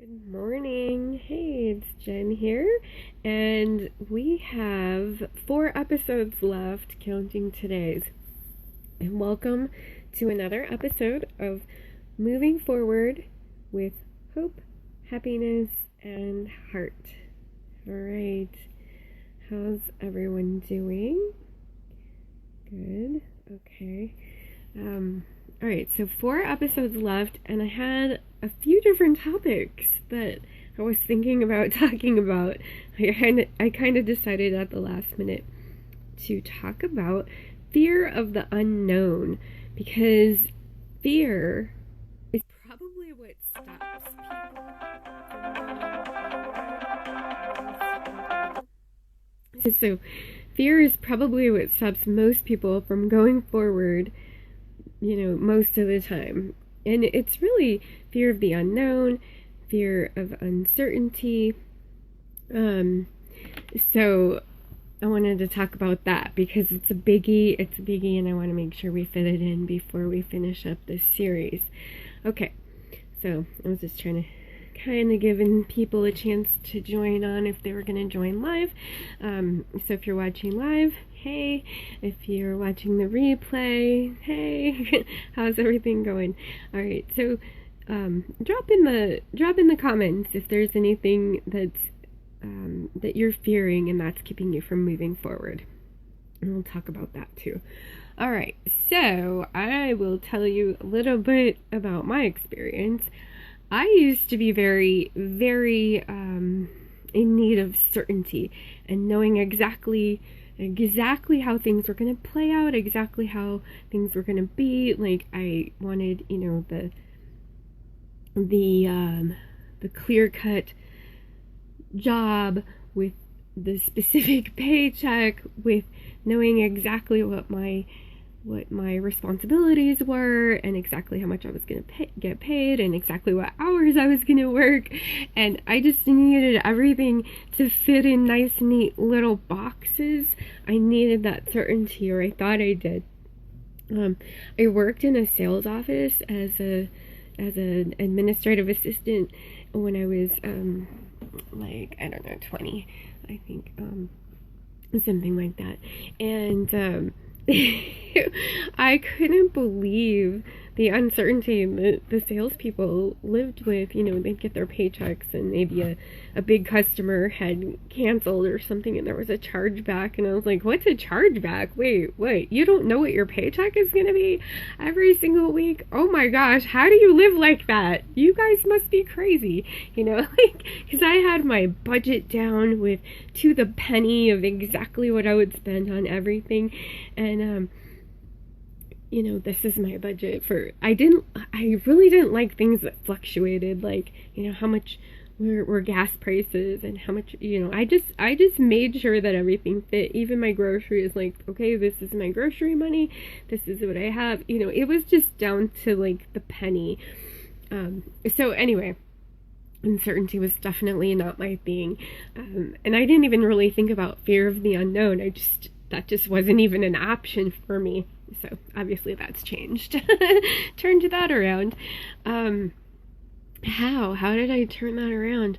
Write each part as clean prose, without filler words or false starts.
Good morning. Hey, it's Jen here, and we have 4 episodes left, counting today's. And welcome to another episode of Moving Forward with Hope, Happiness, and Heart. All right, how's everyone doing? Good. Okay. All right, so 4 episodes left, and I had a few different topics that I was thinking about talking about. I kind of decided at the last minute to talk about fear of the unknown, because fear is probably what stops people from so fear is probably what stops most people from going forward, most of the time. And it's really fear of the unknown, fear of uncertainty. So I wanted to talk about that because it's a biggie, and I want to make sure we fit it in before we finish up this series. Okay, so I was just trying to kind of giving people a chance to join on if they were going to join live. So if you're watching live, hey. If you're watching the replay, hey. How's everything going? All right, so drop in the comments if there's anything that you're fearing and that's keeping you from moving forward, and we'll talk about that too. All right, so I will tell you a little bit about my experience. I used to be very, very in need of certainty and knowing exactly how things were going to play out, exactly how things were going to be. Like, I wanted, the clear-cut job with the specific paycheck, with knowing exactly what my responsibilities were and exactly how much I was going to get paid and exactly what hours I was going to work. And I just needed everything to fit in nice, neat little boxes. I needed that certainty, or I thought I did. I worked in a sales office as an administrative assistant when I was 20, I think, something like that. And I couldn't believe the uncertainty that the salespeople lived with. They'd get their paychecks and maybe a big customer had canceled or something and there was a chargeback, and I was like, what's a chargeback? Wait, you don't know what your paycheck is going to be every single week? Oh my gosh, how do you live like that? You guys must be crazy, because I had my budget down to the penny of exactly what I would spend on everything. And this is my budget for. I really didn't like things that fluctuated, like, how much were gas prices and how much, I just made sure that everything fit. Even my groceries, like, okay, this is my grocery money, this is what I have. It was just down to like the penny. So anyway, uncertainty was definitely not my thing. And I didn't even really think about fear of the unknown. That just wasn't even an option for me. So obviously that's changed. Turned that around. How did I turn that around?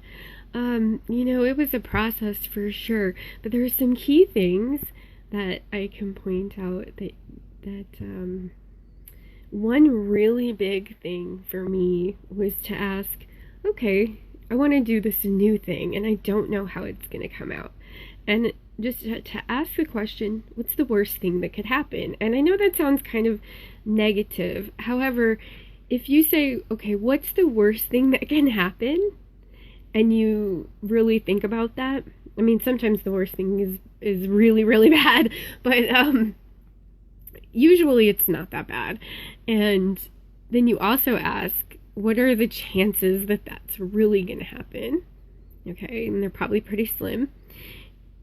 It was a process for sure, but there are some key things that I can point out that one really big thing for me was to ask, okay, I want to do this new thing and I don't know how it's going to come out. And just to ask the question, what's the worst thing that could happen? And I know that sounds kind of negative. However, if you say, okay, what's the worst thing that can happen? And you really think about that. I mean, sometimes the worst thing is really, really bad, but usually it's not that bad. And then you also ask, what are the chances that that's really going to happen? Okay, and they're probably pretty slim.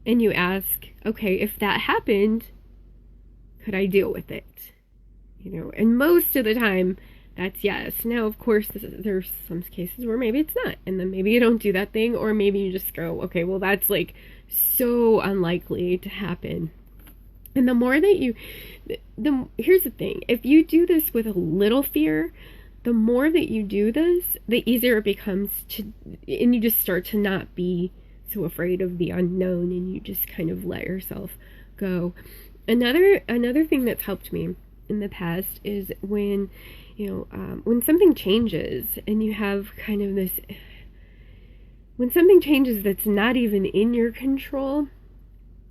And you ask, okay, if that happened, could I deal with it? And most of the time, that's yes. Now, of course, there's some cases where maybe it's not. And then maybe you don't do that thing, or maybe you just go, okay, well, that's like so unlikely to happen. And the more that here's the thing. If you do this with a little fear, the more that you do this, the easier it becomes to, and you just start to not be so afraid of the unknown, and you just kind of let yourself go. Another thing that's helped me in the past is when, when something changes and you have kind of this, when something changes that's not even in your control,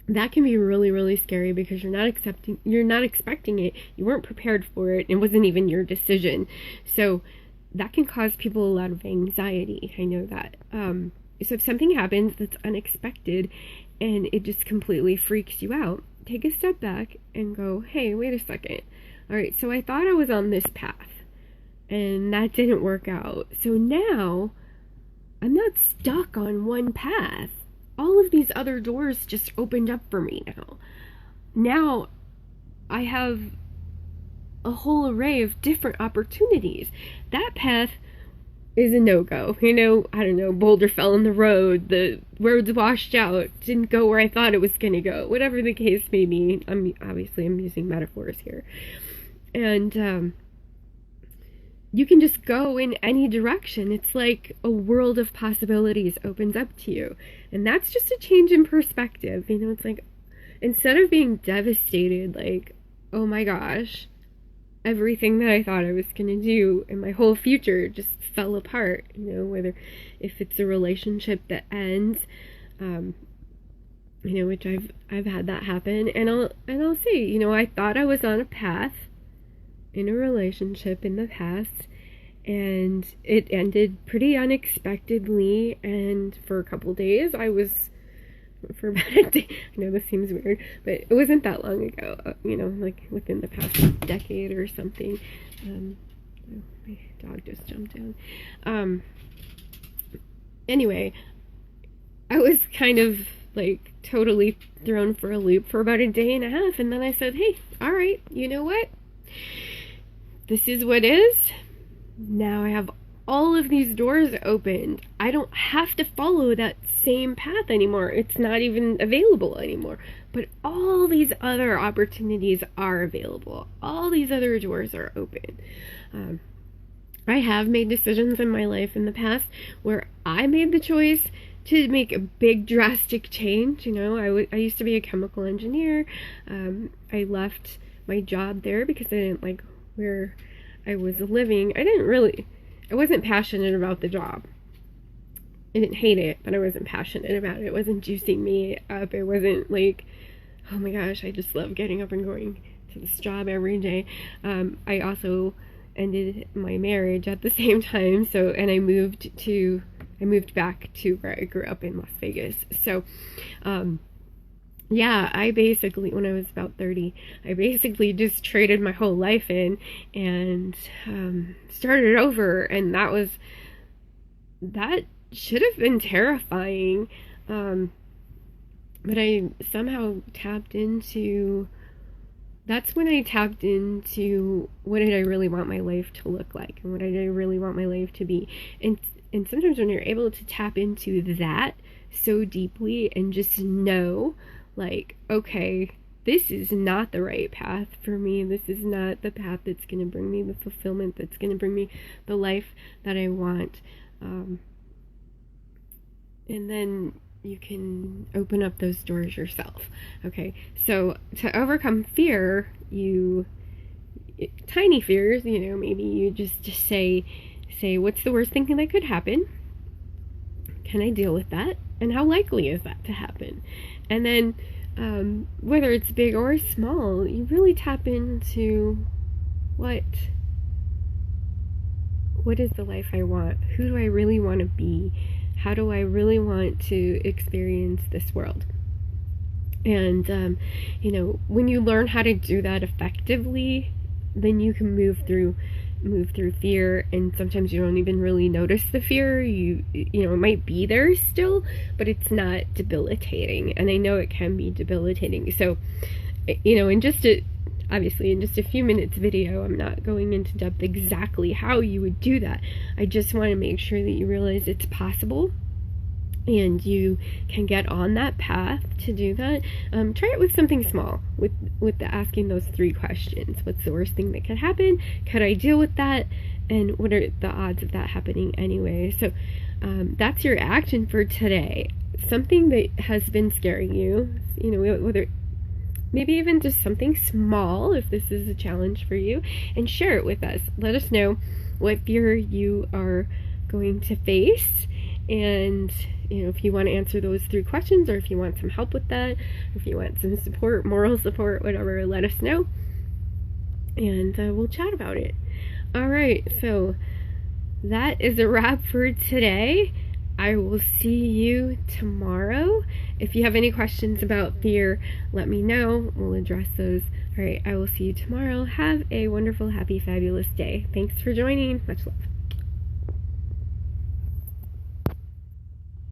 that can be really, really scary because you're not expecting it. You weren't prepared for it. It wasn't even your decision. So that can cause people a lot of anxiety. I know that. So if something happens that's unexpected and it just completely freaks you out, take a step back and go, hey, wait a second. All right, so I thought I was on this path and that didn't work out. So now I'm not stuck on one path. All of these other doors just opened up for me now. Now I have a whole array of different opportunities. That path is a no-go. I don't know, boulder fell in the road, the road's washed out, didn't go where I thought it was going to go. Whatever the case may be, I'm using metaphors here. And you can just go in any direction. It's like a world of possibilities opens up to you. And that's just a change in perspective. It's like, instead of being devastated, like, oh my gosh, everything that I thought I was going to do and my whole future just fell apart, whether if it's a relationship that ends, which I've had that happen, and I'll say, I thought I was on a path in a relationship in the past, and it ended pretty unexpectedly, and for a couple days I was, for about a day, I know this seems weird, but it wasn't that long ago, like within the past decade or something. My dog just jumped down. Anyway, I was kind of like totally thrown for a loop for about a day and a half, and then I said, hey, all right, you know what? This is what is. Now I have all of these doors opened. I don't have to follow that same path anymore. It's not even available anymore. But all these other opportunities are available. All these other doors are open. I have made decisions in my life in the past where I made the choice to make a big drastic change. I used to be a chemical engineer. I left my job there because I didn't like where I was living. I wasn't passionate about the job. I didn't hate it, but I wasn't passionate about it. It wasn't juicing me up. It wasn't like, oh my gosh, I just love getting up and going to this job every day. I also ended my marriage at the same time, and I moved back to where I grew up in Las Vegas. So, yeah, I basically, when I was about 30, I basically just traded my whole life in and started over, and that should have been terrifying, but I somehow that's when I tapped into what did I really want my life to look like, and what did I really want my life to be, and sometimes when you're able to tap into that so deeply and just know, like, okay, this is not the right path for me. This is not the path that's going to bring me the fulfillment, that's going to bring me the life that I want. And then you can open up those doors yourself. Okay, so to overcome fear, tiny fears, maybe you just say, what's the worst thing that could happen? Can I deal with that? And how likely is that to happen? And then whether it's big or small, you really tap into what is the life I want? Who do I really want to be? How do I really want to experience this world? And when you learn how to do that effectively, then you can move through fear, and sometimes you don't even really notice the fear. It might be there still, but it's not debilitating, and I know it can be debilitating. So in just a few minutes video, I'm not going into depth exactly how you would do that. I just want to make sure that you realize it's possible, and you can get on that path to do that, try it with something small, with asking those 3 questions. What's the worst thing that could happen? Could I deal with that? And what are the odds of that happening anyway? So that's your action for today. Something that has been scaring you, whether maybe even just something small, if this is a challenge for you, and share it with us. Let us know what fear you are going to face, and if you want to answer those 3 questions, or if you want some help with that, or if you want some support, moral support, whatever, let us know, and we'll chat about it. All right, so that is a wrap for today. I will see you tomorrow. If you have any questions about fear, let me know. We'll address those. All right, I will see you tomorrow. Have a wonderful, happy, fabulous day. Thanks for joining. Much love.